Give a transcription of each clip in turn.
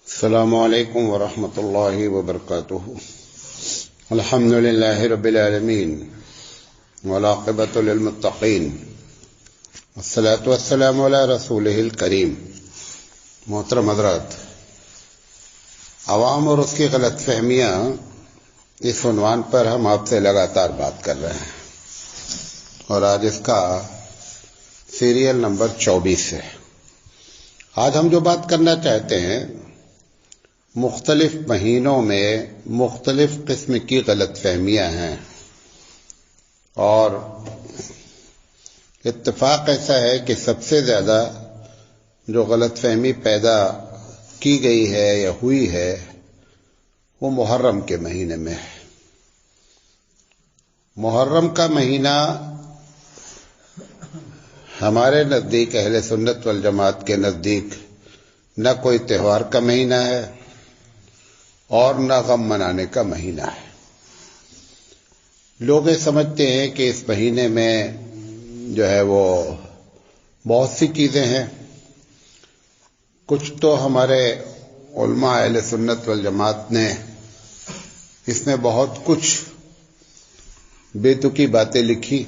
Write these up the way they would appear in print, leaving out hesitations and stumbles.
السلام علیکم ورحمۃ اللہ وبرکاتہ۔ الحمد للہ رب العالمین والعاقبۃ للمتقین والصلاة والسلام علی رسولہ الکریم۔ محترم حضرات، عوام اور اس کی غلط فہمیاں، اس عنوان پر ہم آپ سے لگاتار بات کر رہے ہیں اور آج اس کا سیریل نمبر 24 ہے۔ آج ہم جو بات کرنا چاہتے ہیں، مختلف مہینوں میں مختلف قسم کی غلط فہمیاں ہیں، اور اتفاق ایسا ہے کہ سب سے زیادہ جو غلط فہمی پیدا کی گئی ہے یا ہوئی ہے وہ محرم کے مہینے میں ہے۔ محرم کا مہینہ ہمارے نزدیک، اہل سنت والجماعت کے نزدیک، نہ کوئی تہوار کا مہینہ ہے اور نہ غم منانے کا مہینہ ہے۔ لوگ یہ سمجھتے ہیں کہ اس مہینے میں جو ہے وہ بہت سی چیزیں ہیں۔ کچھ تو ہمارے علماء اہل سنت والجماعت نے اس میں بہت کچھ بے تکی باتیں لکھی۔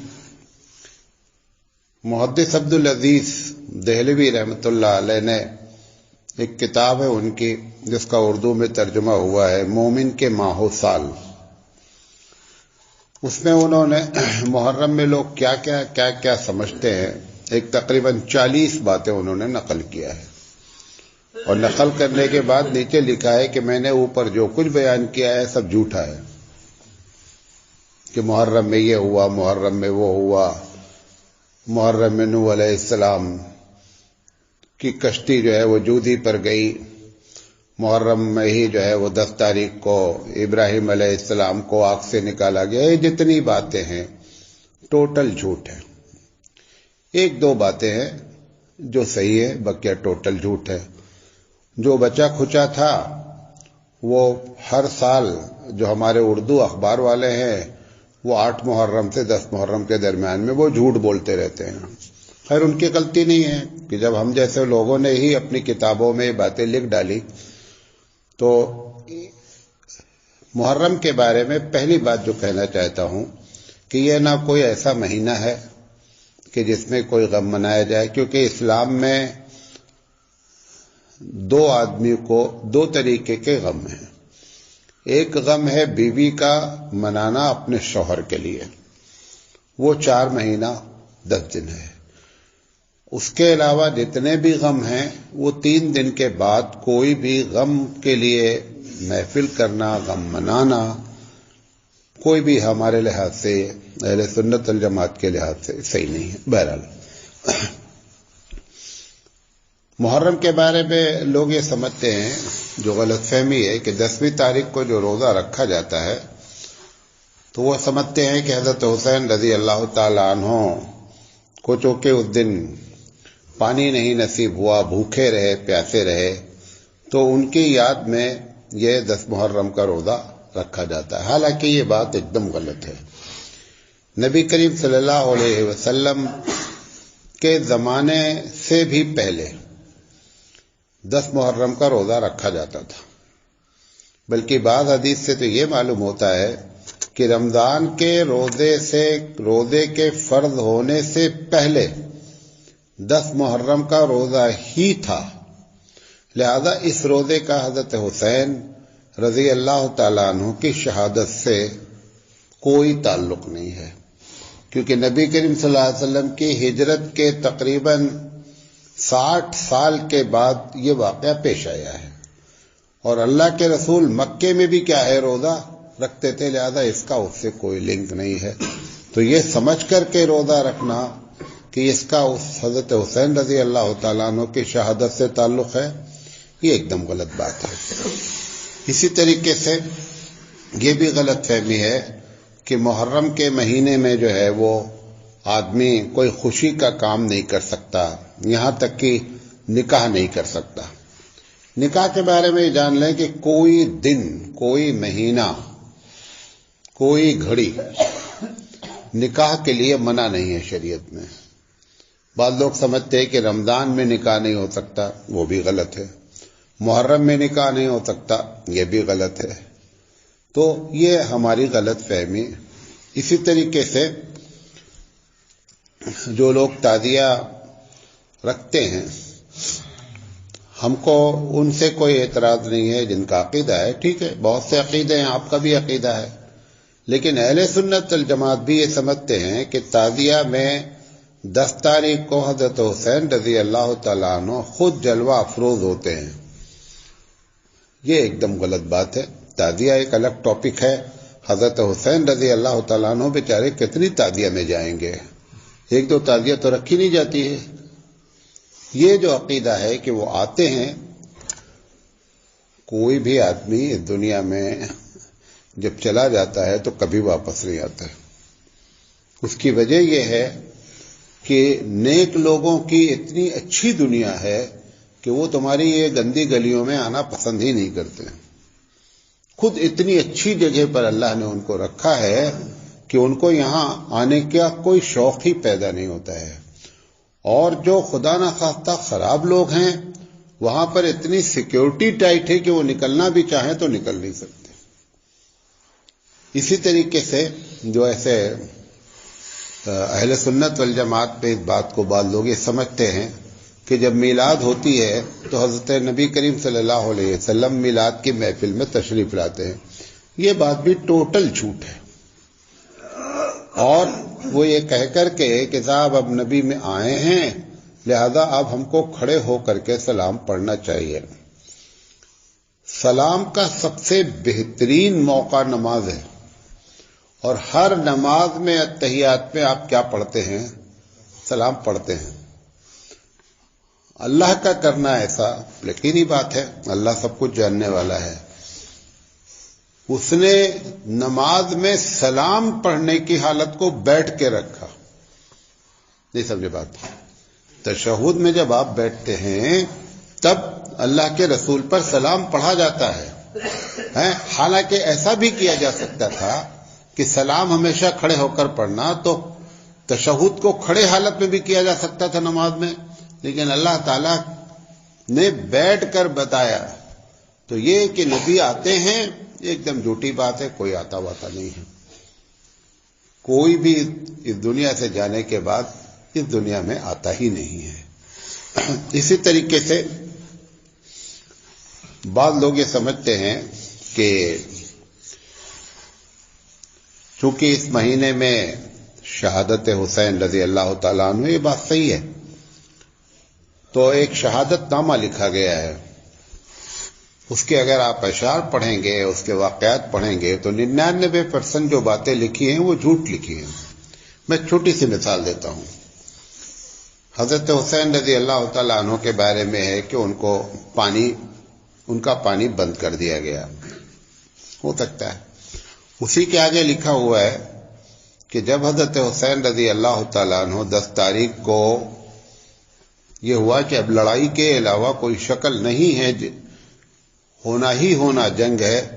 محدث عبدالعزیز دہلوی رحمۃ اللہ علیہ نے ایک کتاب ہے ان کی، جس کا اردو میں ترجمہ ہوا ہے مومن کے ماہ و سال۔ اس میں انہوں نے محرم میں لوگ کیا کیا سمجھتے ہیں، ایک تقریباً 40 باتیں انہوں نے نقل کیا ہے، اور نقل کرنے کے بعد نیچے لکھا ہے کہ میں نے اوپر جو کچھ بیان کیا ہے سب جھوٹا ہے، کہ محرم میں یہ ہوا، محرم میں وہ ہوا، محرم میں نوح علیہ السلام کی کشتی جو ہے وہ جودھی پر گئی، محرم میں ہی جو ہے وہ 10 تاریخ کو ابراہیم علیہ السلام کو آگ سے نکالا گیا۔ یہ جتنی باتیں ہیں ٹوٹل جھوٹ ہے۔ ایک دو باتیں ہیں جو صحیح ہے، بقیہ ٹوٹل جھوٹ ہے۔ جو بچا کھچا تھا وہ ہر سال جو ہمارے اردو اخبار والے ہیں وہ 8 محرم سے 10 محرم کے درمیان میں وہ جھوٹ بولتے رہتے ہیں۔ خیر، ان کی غلطی نہیں ہے کہ جب ہم جیسے لوگوں نے ہی اپنی کتابوں میں باتیں لکھ ڈالی، تو محرم کے بارے میں پہلی بات جو کہنا چاہتا ہوں کہ یہ نہ کوئی ایسا مہینہ ہے کہ جس میں کوئی غم منایا جائے، کیونکہ اسلام میں 2 آدمی کو 2 طریقے کے غم ہیں۔ ایک غم ہے بیوی کا منانا اپنے شوہر کے لیے، وہ 4 مہینہ 10 دن ہے۔ اس کے علاوہ جتنے بھی غم ہیں وہ 3 دن کے بعد کوئی بھی غم کے لیے محفل کرنا، غم منانا، کوئی بھی ہمارے لحاظ سے، اہل سنت والجماعت کے لحاظ سے صحیح نہیں ہے۔ بہرحال محرم کے بارے میں لوگ یہ سمجھتے ہیں، جو غلط فہمی ہے، کہ 10ویں تاریخ کو جو روزہ رکھا جاتا ہے تو وہ سمجھتے ہیں کہ حضرت حسین رضی اللہ تعالی عنہ کو چونکہ اس دن پانی نہیں نصیب ہوا، بھوکے رہے، پیاسے رہے، تو ان کی یاد میں یہ 10 محرم کا روزہ رکھا جاتا ہے۔ حالانکہ یہ بات ایک دم غلط ہے۔ نبی کریم صلی اللہ علیہ وسلم کے زمانے سے بھی پہلے 10 محرم کا روزہ رکھا جاتا تھا، بلکہ بعض حدیث سے تو یہ معلوم ہوتا ہے کہ رمضان کے روزے کے فرض ہونے سے پہلے 10 محرم کا روزہ ہی تھا، لہذا اس روزے کا حضرت حسین رضی اللہ تعالیٰ عنہ کی شہادت سے کوئی تعلق نہیں ہے، کیونکہ نبی کریم صلی اللہ علیہ وسلم کی ہجرت کے تقریباً 60 سال کے بعد یہ واقعہ پیش آیا ہے، اور اللہ کے رسول مکے میں بھی کیا ہے روزہ رکھتے تھے، لہذا اس کا اس سے کوئی لنک نہیں ہے۔ تو یہ سمجھ کر کے روزہ رکھنا کہ اس کا اس حضرت حسین رضی اللہ تعالیٰ عنہ کی شہادت سے تعلق ہے، یہ ایک دم غلط بات ہے۔ اسی طریقے سے یہ بھی غلط فہمی ہے کہ محرم کے مہینے میں جو ہے وہ آدمی کوئی خوشی کا کام نہیں کر سکتا، یہاں تک کہ نکاح نہیں کر سکتا۔ نکاح کے بارے میں جان لیں کہ کوئی دن، کوئی مہینہ، کوئی گھڑی نکاح کے لیے منع نہیں ہے شریعت میں۔ بعض لوگ سمجھتے ہیں کہ رمضان میں نکاح نہیں ہو سکتا، وہ بھی غلط ہے۔ محرم میں نکاح نہیں ہو سکتا، یہ بھی غلط ہے۔ تو یہ ہماری غلط فہمی۔ اسی طریقے سے جو لوگ تعزیہ رکھتے ہیں، ہم کو ان سے کوئی اعتراض نہیں ہے، جن کا عقیدہ ہے ٹھیک ہے، بہت سے عقیدے ہیں، آپ کا بھی عقیدہ ہے، لیکن اہل سنت والجماعت بھی یہ سمجھتے ہیں کہ تعزیہ میں 10 تاریخ کو حضرت حسین رضی اللہ تعالیٰ عنہ خود جلوہ افروز ہوتے ہیں۔ یہ ایک دم غلط بات ہے۔ تعزیہ ایک الگ ٹاپک ہے۔ حضرت حسین رضی اللہ تعالیٰ عنہ بیچارے کتنی تعزیہ میں جائیں گے، ایک دو تعزیہ تو رکھی نہیں جاتی ہے۔ یہ جو عقیدہ ہے کہ وہ آتے ہیں، کوئی بھی آدمی اس دنیا میں جب چلا جاتا ہے تو کبھی واپس نہیں آتا ہے۔ اس کی وجہ یہ ہے کہ نیک لوگوں کی اتنی اچھی دنیا ہے کہ وہ تمہاری یہ گندی گلیوں میں آنا پسند ہی نہیں کرتے۔ خود اتنی اچھی جگہ پر اللہ نے ان کو رکھا ہے کہ ان کو یہاں آنے کا کوئی شوق ہی پیدا نہیں ہوتا ہے۔ اور جو خدا نخواستہ خراب لوگ ہیں، وہاں پر اتنی سیکیورٹی ٹائٹ ہے کہ وہ نکلنا بھی چاہیں تو نکل نہیں سکتے۔ اسی طریقے سے جو ایسے اہل سنت والجماعت پہ اس بات کو بعض لوگ یہ سمجھتے ہیں کہ جب میلاد ہوتی ہے تو حضرت نبی کریم صلی اللہ علیہ وسلم میلاد کی محفل میں تشریف لاتے ہیں۔ یہ بات بھی ٹوٹل جھوٹ ہے۔ اور وہ یہ کہہ کر کے کہ صاحب اب نبی میں آئے ہیں، لہذا اب ہم کو کھڑے ہو کر کے سلام پڑھنا چاہیے۔ سلام کا سب سے بہترین موقع نماز ہے، اور ہر نماز میں اتحیات میں آپ کیا پڑھتے ہیں؟ سلام پڑھتے ہیں۔ اللہ کا کرنا ایسا یقینی بات ہے، اللہ سب کچھ جاننے والا ہے۔ اس نے نماز میں سلام پڑھنے کی حالت کو بیٹھ کے رکھا۔ نہیں سمجھے بات؟ تشہد میں جب آپ بیٹھتے ہیں تب اللہ کے رسول پر سلام پڑھا جاتا ہے۔ حالانکہ ایسا بھی کیا جا سکتا تھا کہ سلام ہمیشہ کھڑے ہو کر پڑھنا، تو تشہد کو کھڑے حالت میں بھی کیا جا سکتا تھا نماز میں، لیکن اللہ تعالیٰ نے بیٹھ کر بتایا۔ تو یہ کہ نبی آتے ہیں، ایک دم جھوٹی بات ہے، کوئی آتا واتا نہیں ہے۔ کوئی بھی اس دنیا سے جانے کے بعد اس دنیا میں آتا ہی نہیں ہے۔ اسی طریقے سے بعض لوگ یہ سمجھتے ہیں کہ چونکہ اس مہینے میں شہادت حسین رضی اللہ تعالیٰ عنہ، یہ بات صحیح ہے، تو ایک شہادت نامہ لکھا گیا ہے، اس کے اگر آپ اشعار پڑھیں گے، اس کے واقعات پڑھیں گے تو 99% جو باتیں لکھی ہیں وہ جھوٹ لکھی ہیں۔ میں چھوٹی سی مثال دیتا ہوں۔ حضرت حسین رضی اللہ تعالیٰ عنہ کے بارے میں ہے کہ ان کا پانی بند کر دیا گیا، ہو سکتا ہے۔ اسی کے آگے لکھا ہوا ہے کہ جب حضرت حسین رضی اللہ تعالیٰ عنہ 10 تاریخ کو یہ ہوا کہ اب لڑائی کے علاوہ کوئی شکل نہیں ہے، ہونا ہی ہونا جنگ ہے،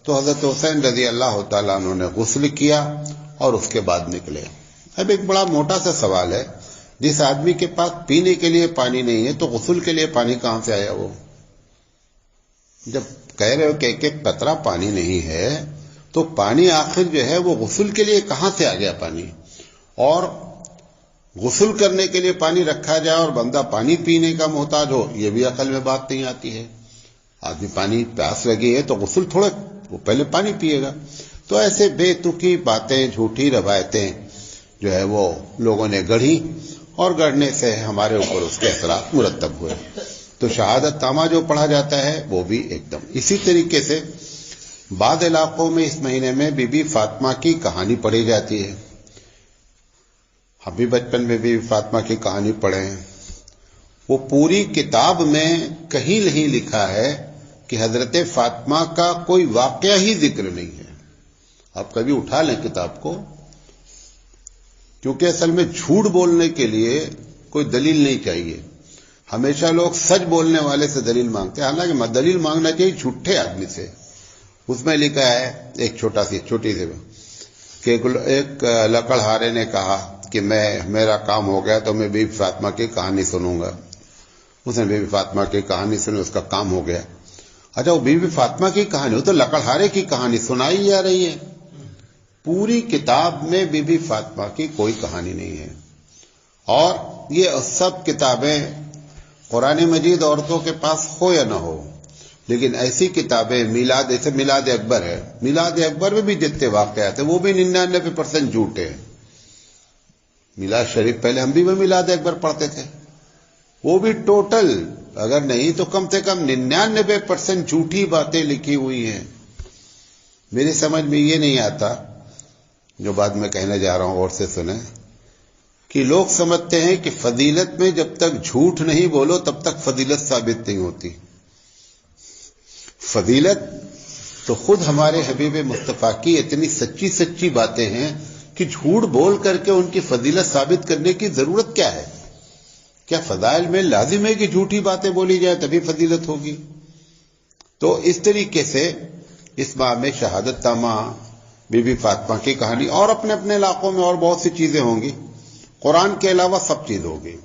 تو حضرت حسین رضی اللہ تعالیٰ عنہ نے غسل کیا اور اس کے بعد نکلے۔ اب ایک بڑا موٹا سا سوال ہے، جس آدمی کے پاس پینے کے لیے پانی نہیں ہے تو غسل کے لیے پانی کہاں سے آیا؟ وہ جب کہہ رہے ہو کہ ایک قطرہ پانی نہیں ہے، تو پانی آخر جو ہے وہ غسل کے لیے کہاں سے آ گیا پانی؟ اور غسل کرنے کے لیے پانی رکھا جائے اور بندہ پانی پینے کا محتاج ہو، یہ بھی عقل میں بات نہیں آتی ہے۔ آدمی پانی پیاس لگی ہے تو غسل تھوڑا، وہ پہلے پانی پیے گا۔ تو ایسے بے تکی باتیں، جھوٹی روایتیں جو ہے وہ لوگوں نے گڑھی، اور گڑھنے سے ہمارے اوپر اس کے اثرات مرتب ہوئے۔ تو شہادت نامہ جو پڑھا جاتا ہے وہ بھی ایک دم اسی طریقے سے بعض علاقوں میں اس مہینے میں بی بی فاطمہ کی کہانی پڑھی جاتی ہے۔ ہم بھی بچپن میں بی بی فاطمہ کی کہانی پڑھے ہیں۔ وہ پوری کتاب میں کہیں نہیں لکھا ہے کہ حضرت فاطمہ کا کوئی واقعہ ہی ذکر نہیں ہے۔ آپ کبھی اٹھا لیں کتاب کو، کیونکہ اصل میں جھوٹ بولنے کے لیے کوئی دلیل نہیں چاہیے۔ ہمیشہ لوگ سچ بولنے والے سے دلیل مانگتے ہیں، حالانکہ دلیل مانگنا چاہیے جھوٹے آدمی سے۔ اس میں لکھا ہے ایک چھوٹی سی کہ ایک لکڑہارے نے کہا کہ میرا کام ہو گیا تو میں بی بی فاطمہ کی کہانی سنوں گا۔ اس نے بی بی فاطمہ کی کہانی سنی، اس کا کام ہو گیا۔ اچھا، وہ بی بی فاطمہ کی کہانی، وہ تو لکڑہارے کی کہانی سنائی جا رہی ہے، پوری کتاب میں بی بی فاطمہ کی کوئی کہانی نہیں ہے۔ اور یہ سب کتابیں قرآن مجید عورتوں کے پاس ہو یا نہ ہو، لیکن ایسی کتابیں میلاد، جیسے میلاد اکبر ہے، میلاد اکبر میں بھی جتنے واقعات ہیں وہ بھی 99% جھوٹے ہیں۔ میلاد شریف پہلے ہم بھی وہ میلاد اکبر پڑھتے تھے، وہ بھی ٹوٹل اگر نہیں تو کم سے کم 99% جھوٹی باتیں لکھی ہوئی ہیں۔ میری سمجھ میں یہ نہیں آتا، جو بات میں کہنے جا رہا ہوں اور سے سنیں، کہ لوگ سمجھتے ہیں کہ فضیلت میں جب تک جھوٹ نہیں بولو تب تک فضیلت ثابت نہیں ہوتی۔ فضیلت تو خود ہمارے حبیب مصطفیٰ کی اتنی سچی سچی باتیں ہیں کہ جھوٹ بول کر کے ان کی فضیلت ثابت کرنے کی ضرورت کیا ہے؟ کیا فضائل میں لازم ہے کہ جھوٹی باتیں بولی جائیں تبھی فضیلت ہوگی؟ تو اس طریقے سے اس ماہ میں شہادت تامہ، بی بی فاطمہ کی کہانی، اور اپنے اپنے علاقوں میں اور بہت سی چیزیں ہوں گی۔ قرآن کے علاوہ سب چیز ہوگی۔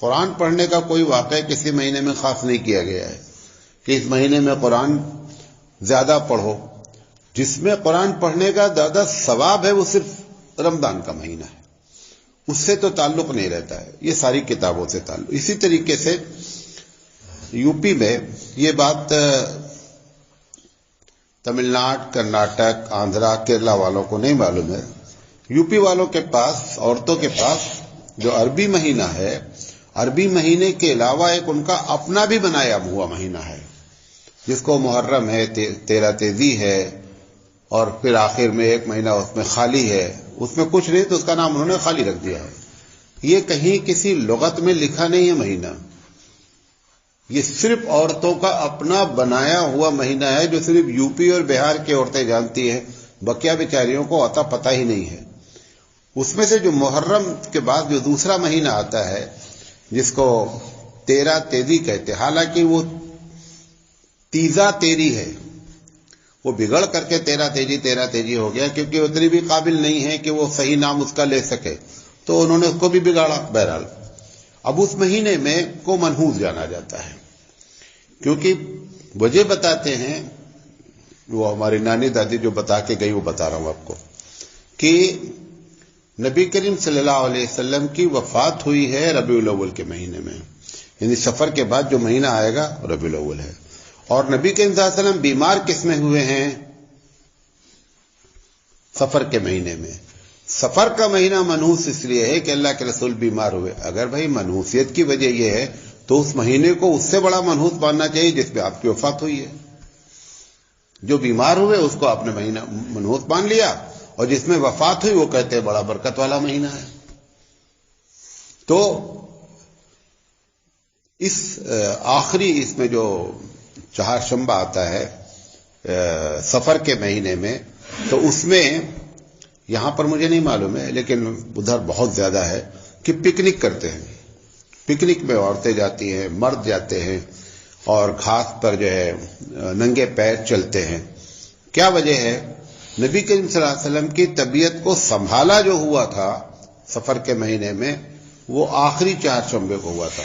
قرآن پڑھنے کا کوئی واقعہ کسی مہینے میں خاص نہیں کیا گیا ہے کہ اس مہینے میں قرآن زیادہ پڑھو۔ جس میں قرآن پڑھنے کا زیادہ ثواب ہے وہ صرف رمضان کا مہینہ ہے، اس سے تو تعلق نہیں رہتا ہے، یہ ساری کتابوں سے تعلق۔ اسی طریقے سے یو پی میں یہ بات تمل ناڈو، کرناٹک، آندھرا، کیرلا والوں کو نہیں معلوم ہے۔ یو پی والوں کے پاس، عورتوں کے پاس جو عربی مہینہ ہے، عربی مہینے کے علاوہ ایک ان کا اپنا بھی بنایا ہوا مہینہ ہے، جس کو محرم ہے، 13 تیزی ہے، اور پھر آخر میں ایک مہینہ اس میں خالی ہے، اس میں کچھ نہیں تو اس کا نام انہوں نے خالی رکھ دیا ہے۔ یہ کہیں کسی لغت میں لکھا نہیں ہے مہینہ، یہ صرف عورتوں کا اپنا بنایا ہوا مہینہ ہے جو صرف یو پی اور بہار کی عورتیں جانتی ہیں، بقیہ بیچاریوں کو عطا پتہ ہی نہیں ہے۔ اس میں سے جو محرم کے بعد جو دوسرا مہینہ آتا ہے جس کو 13 تیزی کہتے ہیں، حالانکہ وہ تیزا تیری ہے، وہ بگڑ کر کے 13 تیزی ہو گیا، کیونکہ اتنی بھی قابل نہیں ہے کہ وہ صحیح نام اس کا لے سکے، تو انہوں نے اس کو بھی بگاڑا۔ بہرحال اب اس مہینے میں کو منحوس جانا جاتا ہے، کیونکہ وجہ بتاتے ہیں، وہ ہماری نانی دادی جو بتا کے گئی وہ بتا رہا ہوں آپ کو، کہ نبی کریم صلی اللہ علیہ وسلم کی وفات ہوئی ہے ربیع الاول کے مہینے میں، یعنی سفر کے بعد جو مہینہ آئے گا ربیع الاول ہے۔ اور نبی کریم صلی اللہ علیہ وسلم بیمار کس میں ہوئے ہیں؟ سفر کے مہینے میں۔ سفر کا مہینہ منحوس اس لیے ہے کہ اللہ کے رسول بیمار ہوئے۔ اگر بھائی منحوسیت کی وجہ یہ ہے تو اس مہینے کو اس سے بڑا منحوس ماننا چاہیے جس میں آپ کی وفات ہوئی ہے۔ جو بیمار ہوئے اس کو آپ نے مہینہ منحوس مان لیا، اور جس میں وفات ہوئی وہ کہتے ہیں بڑا برکت والا مہینہ ہے۔ تو اس آخری اس میں جو چہارشنبہ آتا ہے سفر کے مہینے میں، تو اس میں یہاں پر مجھے نہیں معلوم ہے لیکن ادھر بہت زیادہ ہے کہ پکنک کرتے ہیں۔ پکنک میں عورتیں جاتی ہیں، مرد جاتے ہیں، اور گھاس پر جو ہے ننگے پیر چلتے ہیں۔ کیا وجہ ہے؟ نبی کریم صلی اللہ علیہ وسلم کی طبیعت کو سنبھالا جو ہوا تھا سفر کے مہینے میں، وہ آخری چہارشنبے کو ہوا تھا۔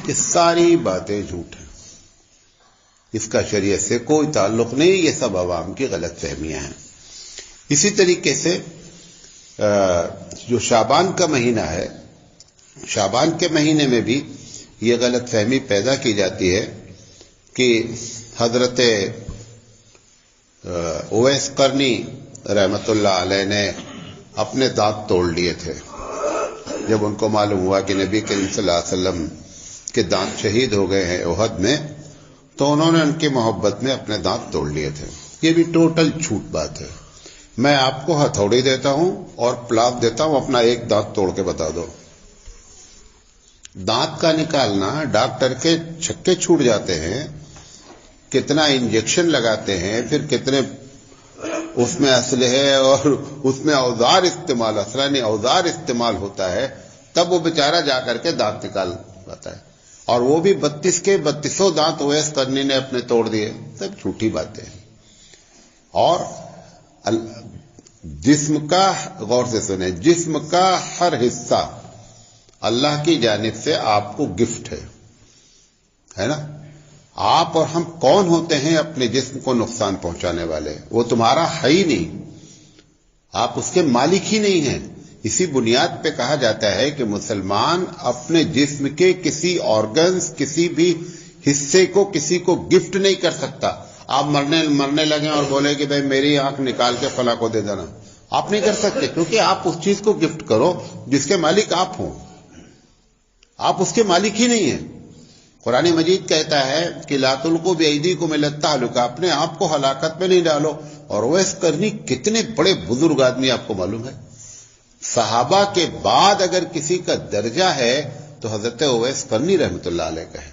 یہ ساری باتیں جھوٹ ہیں، اس کا شریعت سے کوئی تعلق نہیں، یہ سب عوام کی غلط فہمیاں ہیں۔ اسی طریقے سے جو شعبان کا مہینہ ہے، شعبان کے مہینے میں بھی یہ غلط فہمی پیدا کی جاتی ہے کہ حضرت اویس قرنی رحمت اللہ علیہ نے اپنے دانت توڑ لیے تھے جب ان کو معلوم ہوا کہ نبی کریم صلی اللہ علیہ وسلم کے دانت شہید ہو گئے ہیں احد میں، تو انہوں نے ان کی محبت میں اپنے دانت توڑ لیے تھے۔ یہ بھی ٹوٹل جھوٹ بات ہے۔ میں آپ کو ہتھوڑی دیتا ہوں اور پلاس دیتا ہوں، اپنا ایک دانت توڑ کے بتا دو۔ دانت کا نکالنا، ڈاکٹر کے چھکے چھوٹ جاتے ہیں، کتنا انجیکشن لگاتے ہیں، پھر کتنے اس میں اسلحے اور اس میں اوزار استعمال، اسلحہ اوزار استعمال ہوتا ہے، تب وہ بیچارہ جا کر کے دانت نکال پاتا ہے۔ اور وہ بھی 32 کے 32 دانت اویس قرنی نے اپنے توڑ دیے۔ سب جھوٹی باتیں ہیں۔ اور جسم کا، غور سے سنیں، جسم کا ہر حصہ اللہ کی جانب سے آپ کو گفٹ ہے۔ ہے نا. آپ اور ہم کون ہوتے ہیں اپنے جسم کو نقصان پہنچانے والے؟ وہ تمہارا ہے ہی نہیں، آپ اس کے مالک ہی نہیں ہیں. اسی بنیاد پہ کہا جاتا ہے کہ مسلمان اپنے جسم کے کسی آرگنز، کسی بھی حصے کو کسی کو گفٹ نہیں کر سکتا. آپ مرنے لگیں اور بولے کہ بھائی میری آنکھ نکال کے فلاں کو دے دینا، آپ نہیں کر سکتے، کیونکہ آپ اس چیز کو گفٹ کرو جس کے مالک آپ ہوں. آپ اس کے مالک ہی نہیں ہیں. قرآن مجید کہتا ہے کہ لا تلقوا بأیدیکم الی التہلکہ، اپنے آپ کو ہلاکت میں نہیں ڈالو. اور اویس کرنی کتنے بڑے بزرگ آدمی آپ کو معلوم ہے. صحابہ کے بعد اگر کسی کا درجہ ہے تو حضرت اویس کرنی رحمۃ اللہ علیہ کا ہے.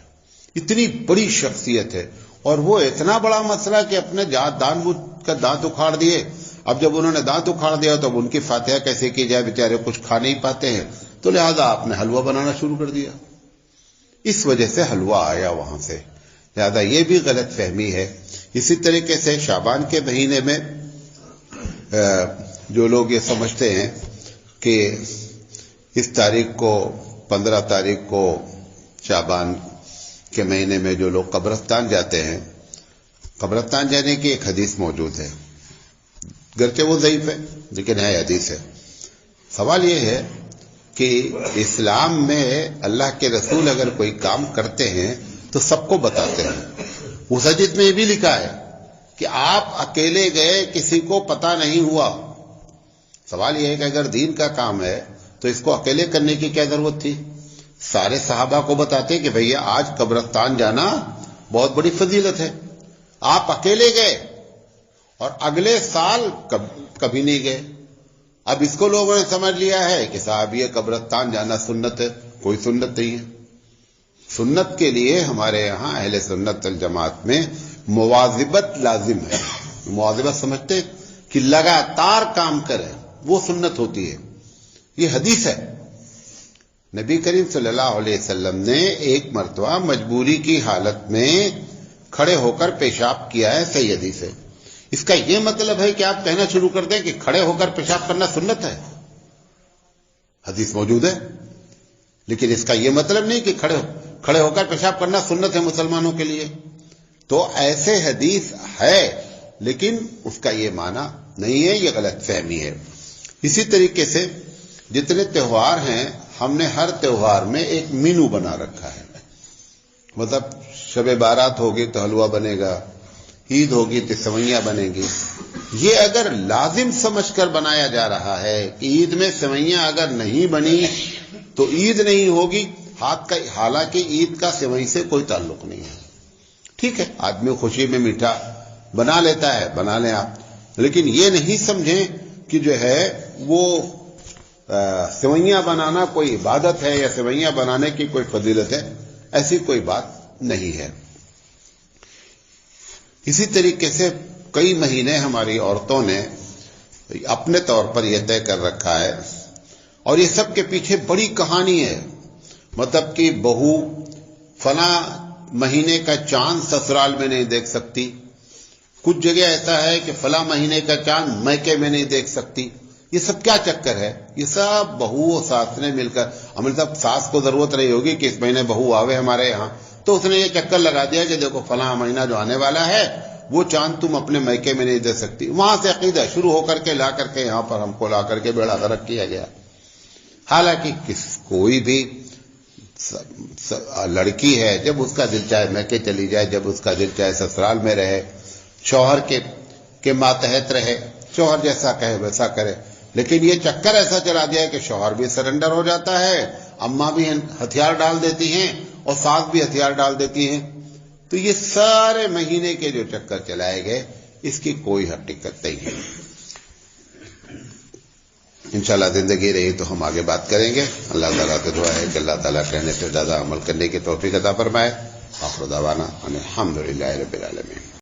اتنی بڑی شخصیت ہے، اور وہ اتنا بڑا مسئلہ کہ اپنے دان بوجھ کا دانت اکھاڑ دیے. اب جب انہوں نے دانت اکھاڑ دیا تو اب ان کی فاتحہ کیسے کی جائے، بیچارے کچھ کھا نہیں پاتے ہیں، تو لہذا آپ نے حلوہ بنانا شروع کر دیا. اس وجہ سے حلوہ آیا وہاں سے. لہذا یہ بھی غلط فہمی ہے. اسی طریقے سے شعبان کے مہینے میں جو لوگ یہ سمجھتے ہیں کہ اس تاریخ کو 15 تاریخ کو شعبان کے مہینے میں جو لوگ قبرستان جاتے ہیں، قبرستان جانے کی ایک حدیث موجود ہے، گرچہ وہ ضعیف ہے لیکن ہے حدیث ہے. سوال یہ ہے کہ اسلام میں اللہ کے رسول اگر کوئی کام کرتے ہیں تو سب کو بتاتے ہیں. اس حدیث میں یہ بھی لکھا ہے کہ آپ اکیلے گئے، کسی کو پتہ نہیں ہوا. سوال یہ ہے کہ اگر دین کا کام ہے تو اس کو اکیلے کرنے کی کیا ضرورت تھی؟ سارے صحابہ کو بتاتے کہ بھیا آج قبرستان جانا بہت بڑی فضیلت ہے. آپ اکیلے گئے اور اگلے سال کبھی نہیں گئے. اب اس کو لوگوں نے سمجھ لیا ہے کہ صاحب یہ قبرستان جانا سنت ہے. کوئی سنت نہیں ہے. سنت کے لیے ہمارے یہاں اہل سنت الجماعت میں مواظبت لازم ہے. مواظبت سمجھتے کہ لگاتار کام کریں، وہ سنت ہوتی ہے. یہ حدیث ہے. نبی کریم صلی اللہ علیہ وسلم نے ایک مرتبہ مجبوری کی حالت میں کھڑے ہو کر پیشاب کیا ہے. صحیح حدیث ہے. اس کا یہ مطلب ہے کہ آپ کہنا شروع کر دیں کہ کھڑے ہو کر پیشاب کرنا سنت ہے؟ حدیث موجود ہے، لیکن اس کا یہ مطلب نہیں کہ کھڑے ہو کر پیشاب کرنا سنت ہے مسلمانوں کے لیے. تو ایسے حدیث ہے لیکن اس کا یہ معنی نہیں ہے، یہ غلط فہمی ہے. اسی طریقے سے جتنے تہوار ہیں، ہم نے ہر تہوار میں ایک مینو بنا رکھا ہے. مطلب شب بارات ہوگی تو حلوہ بنے گا، عید ہوگی تو سوئیاں بنیں گی. یہ اگر لازم سمجھ کر بنایا جا رہا ہے کہ عید میں سوئیاں اگر نہیں بنی تو عید نہیں ہوگی، حالانکہ عید کا سوئی سے کوئی تعلق نہیں ہے. ٹھیک ہے، آدمی خوشی میں میٹھا بنا لیتا ہے، بنا لیں آپ، لیکن یہ نہیں سمجھیں کہ جو ہے وہ سوئیاں بنانا کوئی عبادت ہے یا سوئیاں بنانے کی کوئی فضیلت ہے. ایسی کوئی بات نہیں ہے. اسی طریقے سے کئی مہینے ہماری عورتوں نے اپنے طور پر یہ طے کر رکھا ہے، اور یہ سب کے پیچھے بڑی کہانی ہے. مطلب کہ بہو فلاں مہینے کا چاند سسرال میں نہیں دیکھ سکتی، کچھ جگہ ایسا ہے کہ فلاں مہینے کا چاند میکے میں نہیں دیکھ سکتی. یہ سب کیا چکر ہے؟ یہ سب بہو اور ساس نے مل کر، مطلب ساس کو ضرورت نہیں ہوگی کہ اس مہینے بہو آوے ہمارے یہاں، تو اس نے یہ چکر لگا دیا کہ دیکھو فلاں مہینہ جو آنے والا ہے وہ چاند تم اپنے میکے میں نہیں دے سکتی. وہاں سے عقیدہ شروع ہو کر کے لا کر کے یہاں پر ہم کو لا کر کے بیڑا غرق کیا گیا. حالانکہ کوئی بھی لڑکی ہے، جب اس کا دل چاہے میکے چلی جائے، جب اس کا دل چاہے سسرال میں رہے، شوہر کے ماتحت رہے، شوہر جیسا کہے ویسا کرے. لیکن یہ چکر ایسا چلا دیا ہے کہ شوہر بھی سرنڈر ہو جاتا ہے، اماں بھی ہتھیار ڈال دیتی ہیں اور ساس بھی ہتھیار ڈال دیتی ہیں. تو یہ سارے مہینے کے جو چکر چلائے گئے، اس کی کوئی حقیقت نہیں ہے. انشاءاللہ زندگی رہی تو ہم آگے بات کریں گے. اللہ تعالیٰ سے دعا ہے کہ اللہ تعالیٰ کہنے سے زیادہ عمل کرنے کی توفیق عطا فرمائے. آخر دعوانا الحمدللہ رب العالمین.